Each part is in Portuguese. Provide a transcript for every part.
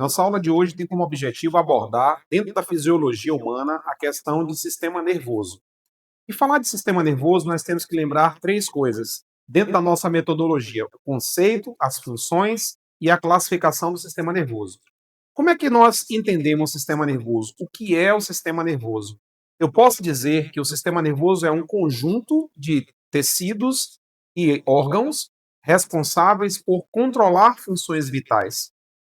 nossa aula de hoje tem como objetivo abordar, dentro da fisiologia humana, a questão do sistema nervoso. E falar de sistema nervoso, nós temos que lembrar três coisas. Dentro da nossa metodologia, o conceito, as funções e a classificação do sistema nervoso. Como é que nós entendemos o sistema nervoso? O que é o sistema nervoso? Eu posso dizer que o sistema nervoso é um conjunto de tecidos e órgãos responsáveis por controlar funções vitais,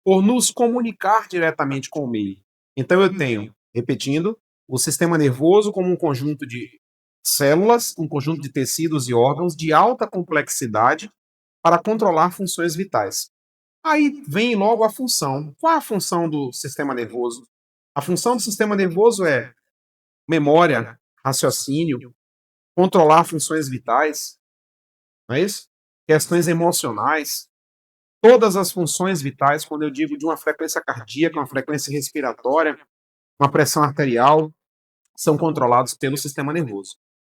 por nos comunicar diretamente com o meio. Então eu tenho, repetindo, o sistema nervoso como um conjunto de células, um conjunto de tecidos e órgãos de alta complexidade para controlar funções vitais. Aí vem logo a função. Qual é a função do sistema nervoso? A função do sistema nervoso é memória, raciocínio, controlar funções vitais, não é isso? Questões emocionais, todas as funções vitais, quando eu digo de uma frequência cardíaca, uma frequência respiratória, uma pressão arterial, são controlados pelo sistema nervoso.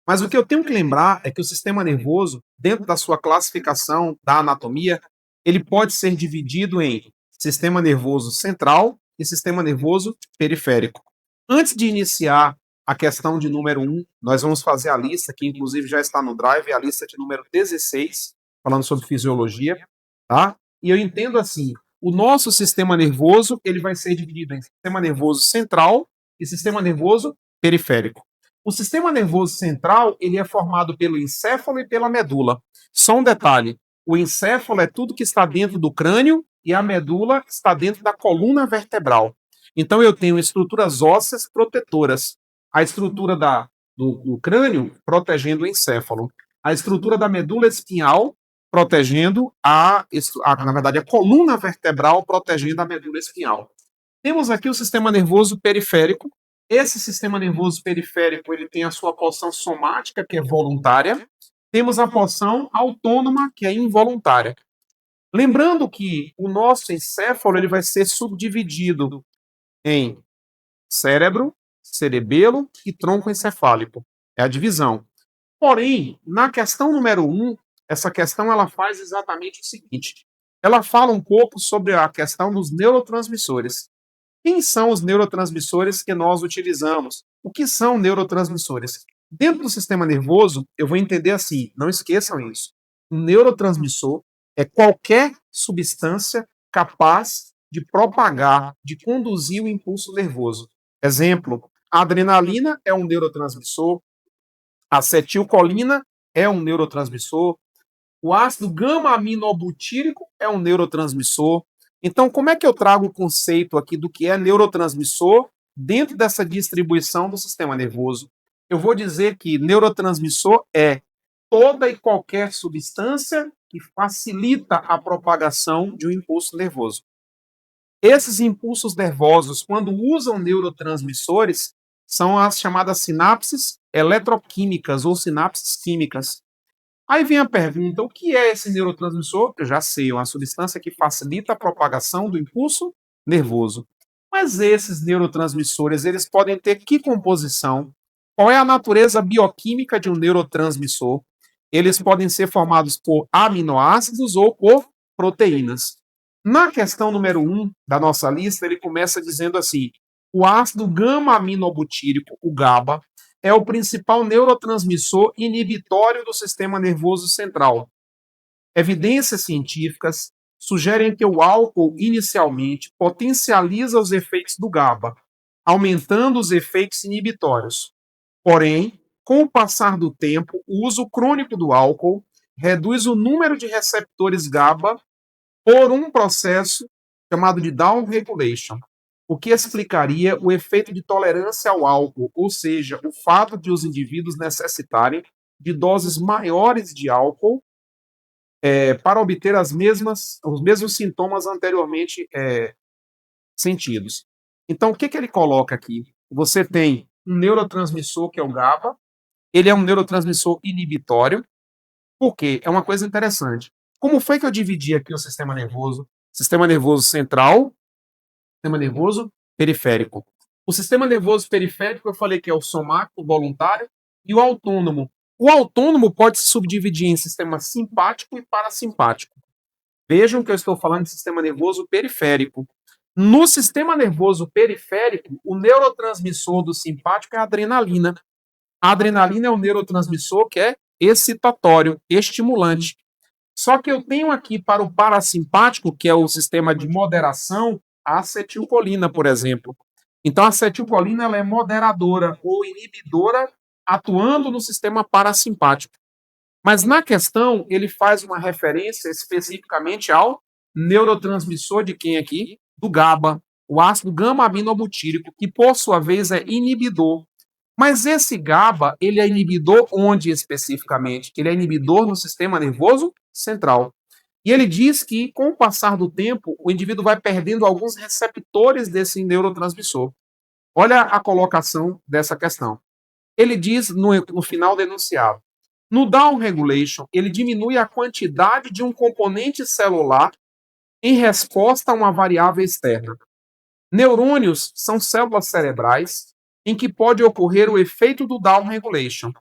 Mas o que eu tenho que lembrar é que o sistema nervoso, dentro da sua classificação da anatomia, ele pode ser dividido em sistema nervoso central e sistema nervoso periférico. Antes de iniciar a questão de número 1, nós vamos fazer a lista, que inclusive já está no Drive, a lista de número 16, falando sobre fisiologia, tá? E eu entendo assim, o nosso sistema nervoso, ele vai ser dividido em sistema nervoso central e sistema nervoso periférico. O sistema nervoso central, ele é formado pelo encéfalo e pela medula. Só um detalhe, o encéfalo é tudo que está dentro do crânio e a medula está dentro da coluna vertebral. Então eu tenho estruturas ósseas protetoras. A estrutura do crânio protegendo o encéfalo. A estrutura da medula espinhal protegendo na verdade, a coluna vertebral protegendo a medula espinhal. Temos aqui o sistema nervoso periférico. Esse sistema nervoso periférico, ele tem a sua porção somática, que é voluntária. Temos a porção autônoma, que é involuntária. Lembrando que o nosso encéfalo ele vai ser subdividido em cérebro, cerebelo e tronco encefálico. É a divisão. Porém, na questão número 1, essa questão ela faz exatamente o seguinte. Ela fala um pouco sobre a questão dos neurotransmissores. Quem são os neurotransmissores que nós utilizamos? O que são neurotransmissores? Dentro do sistema nervoso, eu vou entender assim, não esqueçam isso. Um neurotransmissor é qualquer substância capaz de propagar, de conduzir o impulso nervoso. Exemplo, a adrenalina é um neurotransmissor, a acetilcolina é um neurotransmissor, o ácido gama-aminobutírico é um neurotransmissor. Então, como é que eu trago o conceito aqui do que é neurotransmissor dentro dessa distribuição do sistema nervoso? Eu vou dizer que neurotransmissor é toda e qualquer substância que facilita a propagação de um impulso nervoso. Esses impulsos nervosos, quando usam neurotransmissores, são as chamadas sinapses eletroquímicas ou sinapses químicas. Aí vem a pergunta, o que é esse neurotransmissor? Eu já sei, é uma substância que facilita a propagação do impulso nervoso. Mas esses neurotransmissores, eles podem ter que composição? Qual é a natureza bioquímica de um neurotransmissor? Eles podem ser formados por aminoácidos ou por proteínas. Na questão número 1 da nossa lista, ele começa dizendo assim, o ácido gama-aminobutírico, o GABA, é o principal neurotransmissor inibitório do sistema nervoso central. Evidências científicas sugerem que o álcool, inicialmente, potencializa os efeitos do GABA, aumentando os efeitos inibitórios. Porém, com o passar do tempo, o uso crônico do álcool reduz o número de receptores GABA por um processo chamado de downregulation, o que explicaria o efeito de tolerância ao álcool, ou seja, o fato de os indivíduos necessitarem de doses maiores de álcool para obter os mesmos sintomas anteriormente sentidos. Então, o que ele coloca aqui? Você tem um neurotransmissor, que é o GABA, ele é um neurotransmissor inibitório, porque é uma coisa interessante. Como foi que eu dividi aqui o sistema nervoso? Sistema nervoso central, sistema nervoso periférico. O sistema nervoso periférico, eu falei que é o somático, voluntário, e o autônomo. O autônomo pode se subdividir em sistema simpático e parasimpático. Vejam que eu estou falando de sistema nervoso periférico. No sistema nervoso periférico, o neurotransmissor do simpático é a adrenalina. A adrenalina é um neurotransmissor que é excitatório, estimulante. Só que eu tenho aqui para o parasimpático, que é o sistema de moderação, a acetilcolina, por exemplo. Então, a acetilcolina ela é moderadora ou inibidora, atuando no sistema parasimpático. Mas na questão, ele faz uma referência especificamente ao neurotransmissor de quem aqui? Do GABA, o ácido gama-aminobutírico, que por sua vez é inibidor. Mas esse GABA, ele é inibidor onde especificamente? Ele é inibidor no sistema nervoso central. E ele diz que, com o passar do tempo, o indivíduo vai perdendo alguns receptores desse neurotransmissor. Olha a colocação dessa questão. Ele diz no final do enunciado: no down regulation, ele diminui a quantidade de um componente celular em resposta a uma variável externa. Neurônios são células cerebrais em que pode ocorrer o efeito do down regulation.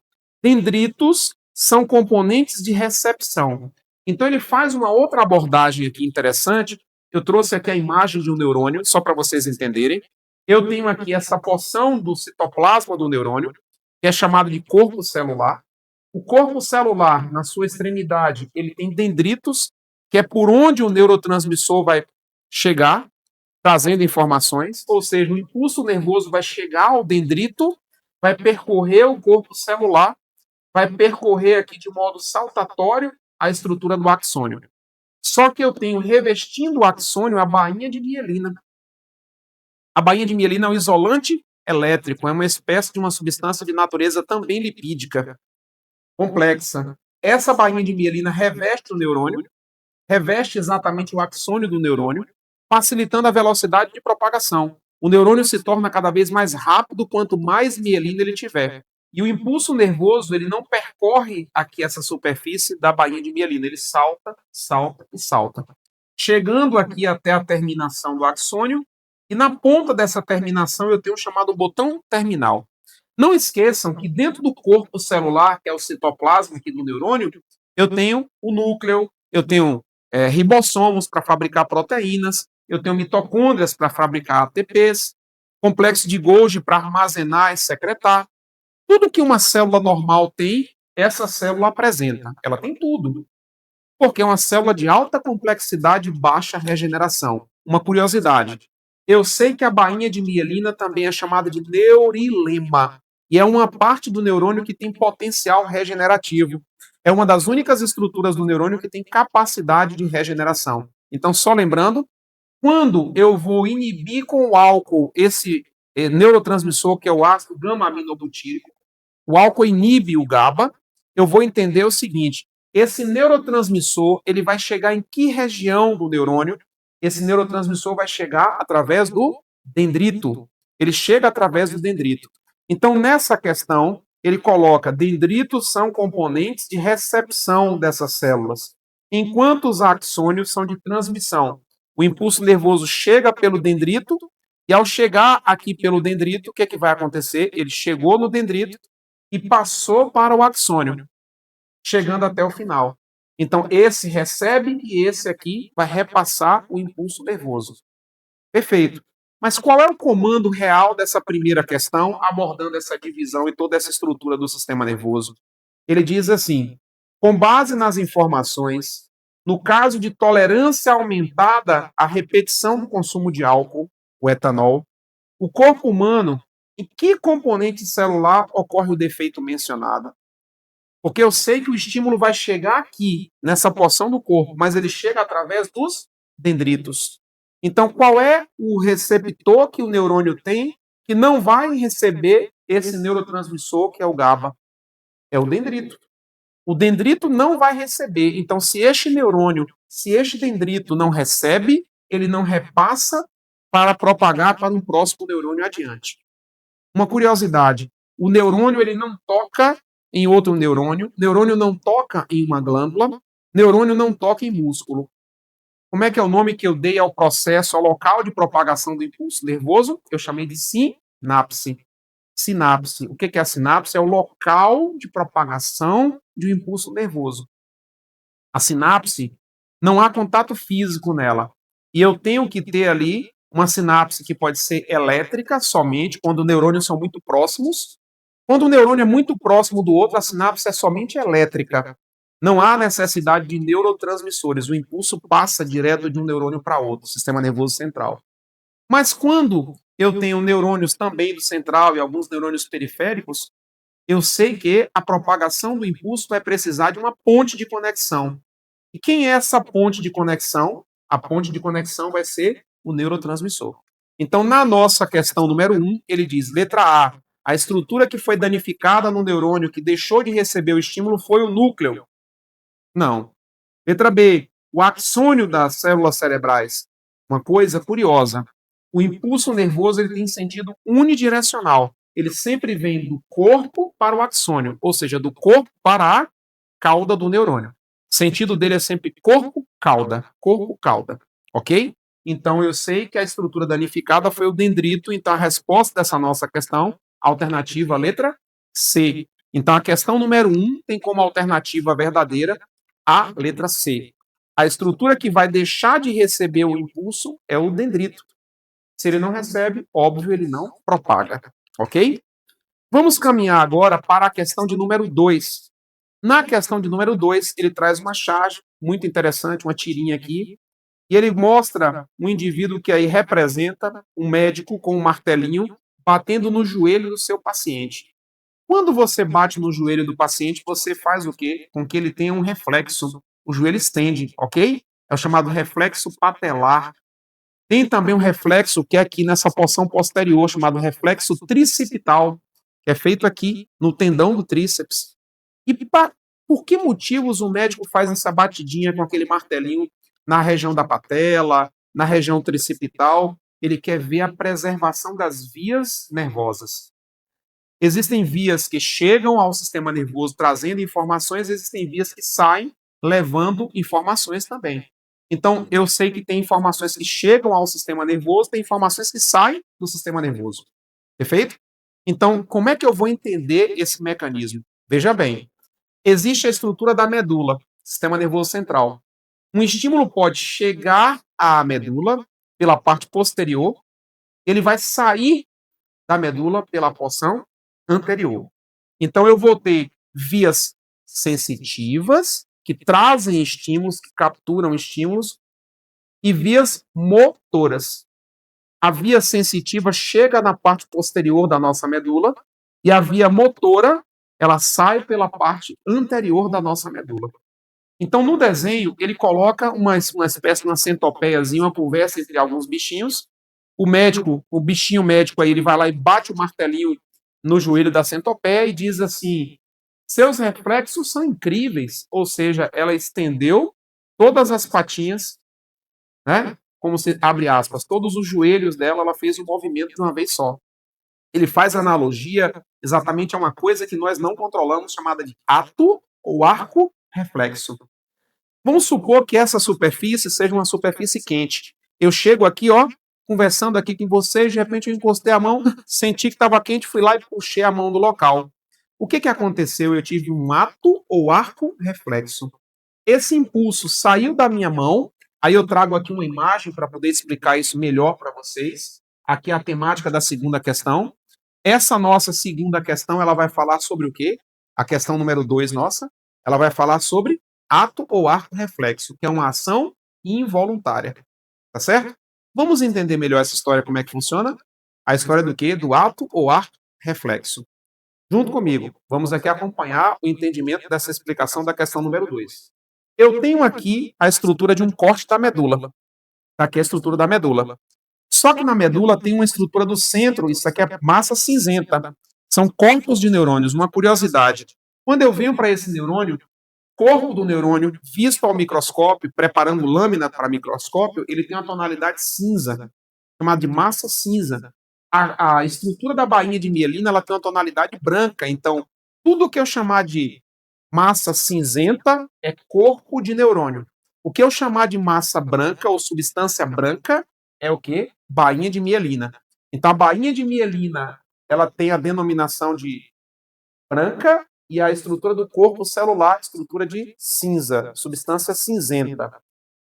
Dendritos são componentes de recepção. Então ele faz uma outra abordagem aqui interessante. Eu trouxe aqui a imagem de um neurônio, só para vocês entenderem. Eu tenho aqui essa porção do citoplasma do neurônio, que é chamado de corpo celular. O corpo celular, na sua extremidade, ele tem dendritos, que é por onde o neurotransmissor vai chegar, trazendo informações, ou seja, o impulso nervoso vai chegar ao dendrito, vai percorrer o corpo celular, vai percorrer aqui de modo saltatório a estrutura do axônio. Só que eu tenho revestindo o axônio a bainha de mielina. A bainha de mielina é um isolante elétrico, é uma espécie de uma substância de natureza também lipídica, complexa. Essa bainha de mielina reveste o neurônio, reveste exatamente o axônio do neurônio, facilitando a velocidade de propagação. O neurônio se torna cada vez mais rápido quanto mais mielina ele tiver. E o impulso nervoso, ele não percorre aqui essa superfície da bainha de mielina, ele salta, salta e salta. Chegando aqui até a terminação do axônio, e na ponta dessa terminação eu tenho o chamado botão terminal. Não esqueçam que dentro do corpo celular, que é o citoplasma aqui do neurônio, eu tenho o núcleo, eu tenho ribossomos para fabricar proteínas, eu tenho mitocôndrias para fabricar ATPs, complexo de Golgi para armazenar e secretar. Tudo que uma célula normal tem, essa célula apresenta. Ela tem tudo. Porque é uma célula de alta complexidade e baixa regeneração. Uma curiosidade. Eu sei que a bainha de mielina também é chamada de neurilema. E é uma parte do neurônio que tem potencial regenerativo. É uma das únicas estruturas do neurônio que tem capacidade de regeneração. Então, só lembrando, quando eu vou inibir com o álcool esse neurotransmissor, que é o ácido gama-aminobutírico, o álcool inibe o GABA, eu vou entender o seguinte: esse neurotransmissor, ele vai chegar em que região do neurônio? Esse neurotransmissor vai chegar através do dendrito. Ele chega através do dendrito. Então, nessa questão, ele coloca: dendritos são componentes de recepção dessas células, enquanto os axônios são de transmissão. O impulso nervoso chega pelo dendrito, e ao chegar aqui pelo dendrito, o que, é que vai acontecer? Ele chegou no dendrito e passou para o axônio, chegando até o final. Então, esse recebe e esse aqui vai repassar o impulso nervoso. Perfeito. Mas qual é o comando real dessa primeira questão, abordando essa divisão e toda essa estrutura do sistema nervoso? Ele diz assim: com base nas informações, no caso de tolerância aumentada à repetição do consumo de álcool, o etanol, o corpo humano, em que componente celular ocorre o defeito mencionado? Porque eu sei que o estímulo vai chegar aqui, nessa porção do corpo, mas ele chega através dos dendritos. Então, qual é o receptor que o neurônio tem que não vai receber esse neurotransmissor, que é o GABA? É o dendrito. O dendrito não vai receber. Então, se este neurônio, se este dendrito não recebe, ele não repassa para propagar para um próximo neurônio adiante. Uma curiosidade: o neurônio ele não toca em outro neurônio não toca em uma glândula, neurônio não toca em músculo. Como é que é o nome que eu dei ao processo, ao local de propagação do impulso nervoso? Eu chamei de sinapse. Sinapse. O que é a sinapse? É o local de propagação de um impulso nervoso. A sinapse, não há contato físico nela. E eu tenho que ter ali uma sinapse que pode ser elétrica somente, quando os neurônios são muito próximos. Quando o neurônio é muito próximo do outro, a sinapse é somente elétrica. Não há necessidade de neurotransmissores, o impulso passa direto de um neurônio para outro, sistema nervoso central. Mas quando eu tenho neurônios também do central e alguns neurônios periféricos, eu sei que a propagação do impulso vai precisar de uma ponte de conexão. E quem é essa ponte de conexão? A ponte de conexão vai ser o neurotransmissor. Então, na nossa questão número 1, ele diz, letra a estrutura que foi danificada no neurônio que deixou de receber o estímulo foi o núcleo. Não. Letra B, o axônio das células cerebrais. Uma coisa curiosa, o impulso nervoso ele tem sentido unidirecional. Ele sempre vem do corpo para o axônio, ou seja, do corpo para a cauda do neurônio. O sentido dele é sempre corpo, cauda, ok? Então eu sei que a estrutura danificada foi o dendrito, então a resposta dessa nossa questão, alternativa letra C. Então a questão número 1 tem como alternativa verdadeira a letra C. A estrutura que vai deixar de receber o impulso é o dendrito. Se ele não recebe, óbvio, ele não propaga, ok? Vamos caminhar agora para a questão de número 2. Na questão de número 2, ele traz uma charge muito interessante, uma tirinha aqui, e ele mostra um indivíduo que aí representa um médico com um martelinho batendo no joelho do seu paciente. Quando você bate no joelho do paciente, você faz o quê? Com que ele tenha um reflexo. O joelho estende, ok? É o chamado reflexo patelar. Tem também um reflexo que é aqui nessa porção posterior, chamado reflexo tricipital, que é feito aqui no tendão do tríceps. E por que motivos o médico faz essa batidinha com aquele martelinho na região da patela, na região tricipital? Ele quer ver a preservação das vias nervosas. Existem vias que chegam ao sistema nervoso trazendo informações, existem vias que saem levando informações também. Então, eu sei que tem informações que chegam ao sistema nervoso, tem informações que saem do sistema nervoso. Perfeito? Então, como é que eu vou entender esse mecanismo? Veja bem, existe a estrutura da medula, sistema nervoso central. Um estímulo pode chegar à medula pela parte posterior, ele vai sair da medula pela porção anterior. Então, eu vou ter vias sensitivas, que trazem estímulos, que capturam estímulos, e vias motoras. A via sensitiva chega na parte posterior da nossa medula, e a via motora, ela sai pela parte anterior da nossa medula. Então, no desenho, ele coloca uma espécie de uma centopeiazinha, uma conversa entre alguns bichinhos. O médico, o bichinho médico aí, ele vai lá e bate o martelinho no joelho da centopeia e diz assim: seus reflexos são incríveis. Ou seja, ela estendeu todas as patinhas, né? Como se abre aspas, todos os joelhos dela, ela fez o movimento de uma vez só. Ele faz analogia exatamente a uma coisa que nós não controlamos, chamada de ato ou arco reflexo. Vamos supor que essa superfície seja uma superfície quente. Eu chego aqui, ó, conversando aqui com vocês, de repente eu encostei a mão, senti que estava quente, fui lá e puxei a mão do local. O que aconteceu? Eu tive um ato ou arco reflexo. Esse impulso saiu da minha mão, aí eu trago aqui uma imagem para poder explicar isso melhor para vocês. Aqui é a temática da segunda questão. Essa nossa segunda questão, ela vai falar sobre o quê? A questão número 2 nossa, ela vai falar sobre ato ou arco reflexo, que é uma ação involuntária. Tá certo? Vamos entender melhor essa história, como é que funciona? A história do quê? Do ato ou arco reflexo. Junto comigo, vamos aqui acompanhar o entendimento dessa explicação da questão número 2. Eu tenho aqui a estrutura de um corte da medula. Tá aqui a estrutura da medula. Só que na medula tem uma estrutura do centro, isso aqui é massa cinzenta. São corpos de neurônios. Uma curiosidade. Quando eu venho para esse neurônio, corpo do neurônio, visto ao microscópio, preparando lâmina para microscópio, ele tem uma tonalidade cinza, chamada de massa cinza. A estrutura da bainha de mielina ela tem uma tonalidade branca. Então, tudo que eu chamar de massa cinzenta é corpo de neurônio. O que eu chamar de massa branca ou substância branca é o quê? Bainha de mielina. Então, a bainha de mielina ela tem a denominação de branca e a estrutura do corpo celular, estrutura de cinza, substância cinzenta.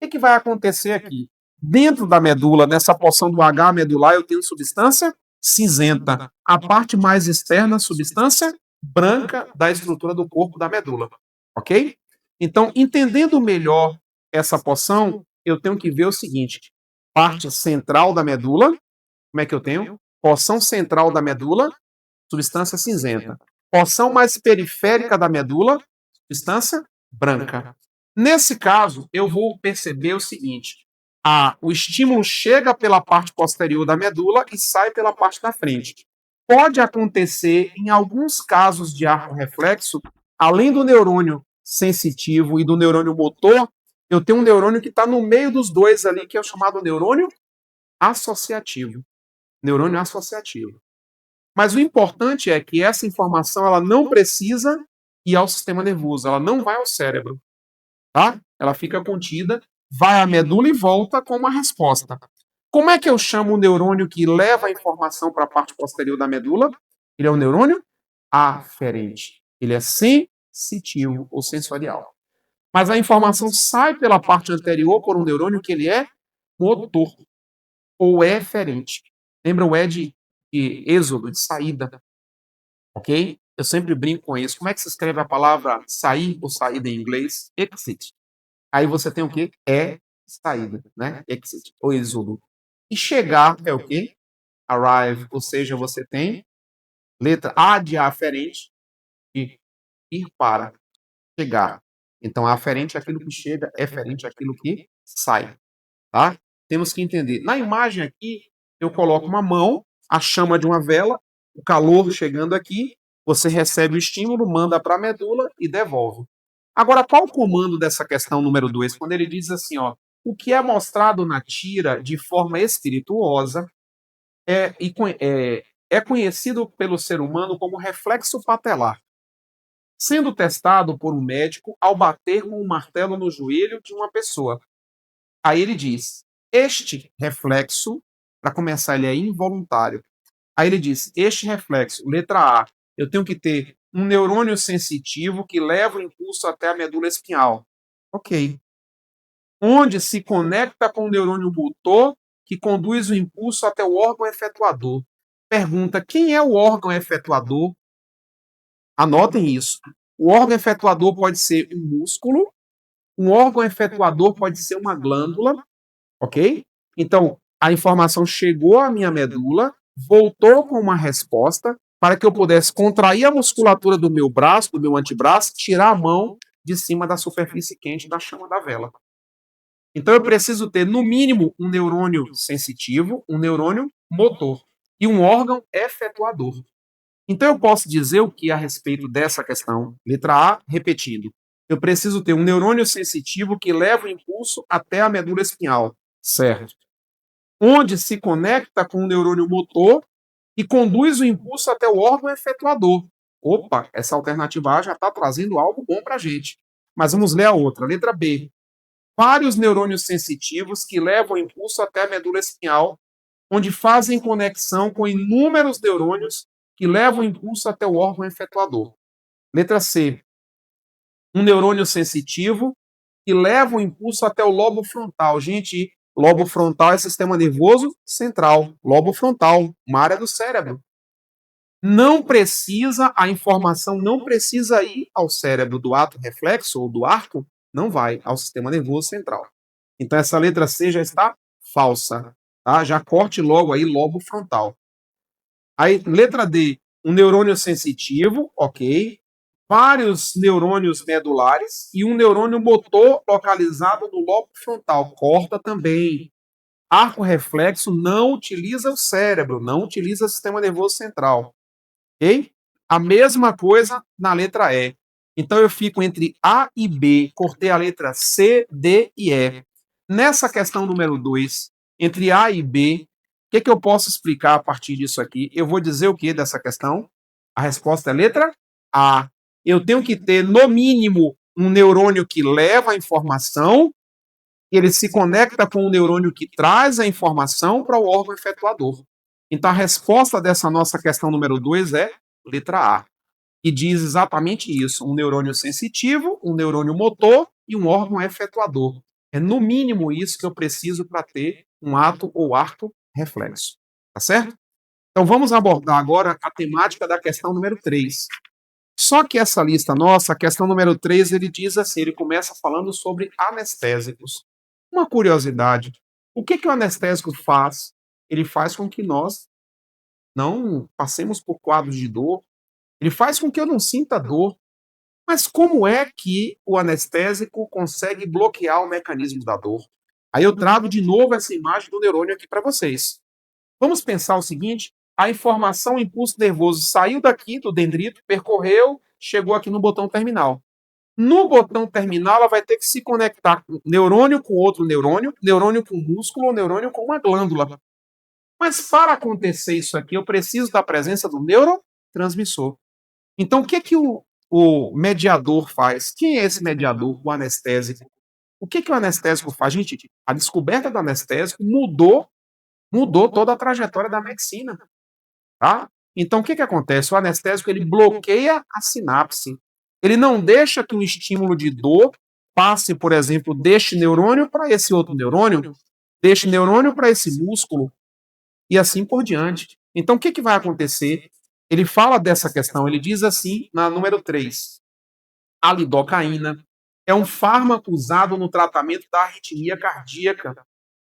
O que vai acontecer aqui? Dentro da medula, nessa porção do H medular, eu tenho substância cinzenta. A parte mais externa, substância branca da estrutura do corpo da medula. Ok? Então, entendendo melhor essa porção, eu tenho que ver o seguinte: parte central da medula, como é que eu tenho? Porção central da medula, substância cinzenta. Porção mais periférica da medula, substância branca. Nesse caso, eu vou perceber o seguinte: o estímulo chega pela parte posterior da medula e sai pela parte da frente. Pode acontecer, em alguns casos de arco reflexo, além do neurônio sensitivo e do neurônio motor, eu tenho um neurônio que está no meio dos dois ali, que é o chamado neurônio associativo. Neurônio associativo. Mas o importante é que essa informação ela não precisa ir ao sistema nervoso, ela não vai ao cérebro, tá? Ela fica contida, vai à medula e volta com uma resposta. Como é que eu chamo o neurônio que leva a informação para a parte posterior da medula? Ele é um neurônio aferente. Ele é sensitivo ou sensorial. Mas a informação sai pela parte anterior por um neurônio que ele é motor ou eferente. Lembra o E de êxodo, de saída, ok? Eu sempre brinco com isso. Como é que se escreve a palavra sair ou saída em inglês? Exit. Aí você tem o quê? É saída, né? Exit, ou êxodo. E chegar é o quê? Arrive, ou seja, você tem letra A de aferente e ir para, chegar. Então, aferente é aquilo que chega, eferente é aquilo que sai, tá? Temos que entender. Na imagem aqui, eu coloco uma mão, a chama de uma vela, o calor chegando aqui, você recebe o estímulo, manda para a medula e devolve. Agora, qual o comando dessa questão número 2? Quando ele diz assim, ó, o que é mostrado na tira de forma espirituosa é conhecido pelo ser humano como reflexo patelar, sendo testado por um médico ao bater com um martelo no joelho de uma pessoa. Aí ele diz, este reflexo, para começar, ele é involuntário. Aí ele diz, este reflexo, letra A, eu tenho que ter um neurônio sensitivo que leva o impulso até a medula espinhal. Ok. Onde se conecta com o neurônio motor que conduz o impulso até o órgão efetuador. Pergunta, quem é o órgão efetuador? Anotem isso. O órgão efetuador pode ser um músculo, um órgão efetuador pode ser uma glândula, ok? Então, a informação chegou à minha medula, voltou com uma resposta para que eu pudesse contrair a musculatura do meu braço, do meu antebraço, tirar a mão de cima da superfície quente da chama da vela. Então, eu preciso ter, no mínimo, um neurônio sensitivo, um neurônio motor e um órgão efetuador. Então, eu posso dizer o que a respeito dessa questão? Letra A, repetindo. Eu preciso ter um neurônio sensitivo que leva o impulso até a medula espinhal, certo? Onde se conecta com o neurônio motor e conduz o impulso até o órgão efetuador. Opa, essa alternativa A já está trazendo algo bom para a gente. Mas vamos ler a outra. Letra B. Vários neurônios sensitivos que levam o impulso até a medula espinhal, onde fazem conexão com inúmeros neurônios que levam o impulso até o órgão efetuador. Letra C. Um neurônio sensitivo que leva o impulso até o lobo frontal. Gente, lobo frontal é sistema nervoso central. Lobo frontal, uma área do cérebro. Não precisa, a informação não precisa ir ao cérebro do ato reflexo ou do arco, não vai ao sistema nervoso central. Então essa letra C já está falsa, tá? Já corte logo aí lobo frontal. Aí letra D, um neurônio sensitivo, ok. Vários neurônios medulares e um neurônio motor localizado no lobo frontal. Corta também. Arco reflexo não utiliza o cérebro, não utiliza o sistema nervoso central. Ok? A mesma coisa na letra E. Então eu fico entre A e B, cortei a letra C, D e E. Nessa questão número 2, entre A e B, o que eu posso explicar a partir disso aqui? Eu vou dizer o que dessa questão? A resposta é letra A. Eu tenho que ter, no mínimo, um neurônio que leva a informação, ele se conecta com o neurônio que traz a informação para o órgão efetuador. Então, a resposta dessa nossa questão número 2 é letra A, que diz exatamente isso: um neurônio sensitivo, um neurônio motor e um órgão efetuador. É no mínimo isso que eu preciso para ter um ato ou arco reflexo. Tá certo? Então vamos abordar agora a temática da questão número 3. Só que essa lista nossa, a questão número 3, ele diz assim, ele começa falando sobre anestésicos. Uma curiosidade, o que que o anestésico faz? Ele faz com que nós não passemos por quadros de dor, ele faz com que eu não sinta dor. Mas como é que o anestésico consegue bloquear o mecanismo da dor? Aí eu trago de novo essa imagem do neurônio aqui para vocês. Vamos pensar o seguinte: a informação, o impulso nervoso saiu daqui do dendrito, percorreu, chegou aqui no botão terminal. No botão terminal, ela vai ter que se conectar neurônio com outro neurônio, neurônio com músculo, neurônio com uma glândula. Mas para acontecer isso aqui, eu preciso da presença do neurotransmissor. Então, o que que o mediador faz? Quem é esse mediador? O anestésico. O que que o anestésico faz? Gente, a descoberta do anestésico mudou toda a trajetória da medicina, tá? Então, o que que acontece? O anestésico, ele bloqueia a sinapse. Ele não deixa que um estímulo de dor passe, por exemplo, deste neurônio para esse outro neurônio, deste neurônio para esse músculo, e assim por diante. Então, o que que vai acontecer? Ele fala dessa questão, ele diz assim, na número 3, a lidocaína é um fármaco usado no tratamento da arritmia cardíaca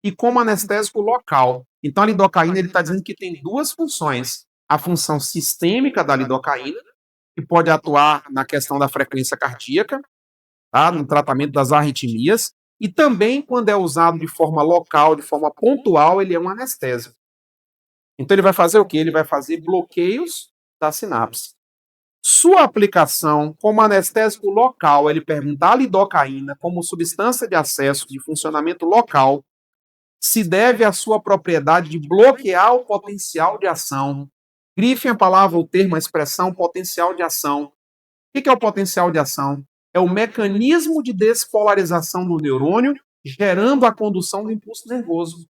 e como anestésico local. Então, a lidocaína, ele está dizendo que tem duas funções. A função sistêmica da lidocaína, que pode atuar na questão da frequência cardíaca, tá? No tratamento das arritmias, e também, quando é usado de forma local, de forma pontual, ele é um anestésico. Então, ele vai fazer o quê? Ele vai fazer bloqueios da sinapse. Sua aplicação como anestésico local, ele pergunta a lidocaína como substância de acesso de funcionamento local, se deve à sua propriedade de bloquear o potencial de ação. Grifem a palavra, o termo, a expressão potencial de ação. O que é o potencial de ação? É o mecanismo de despolarização do neurônio, gerando a condução do impulso nervoso.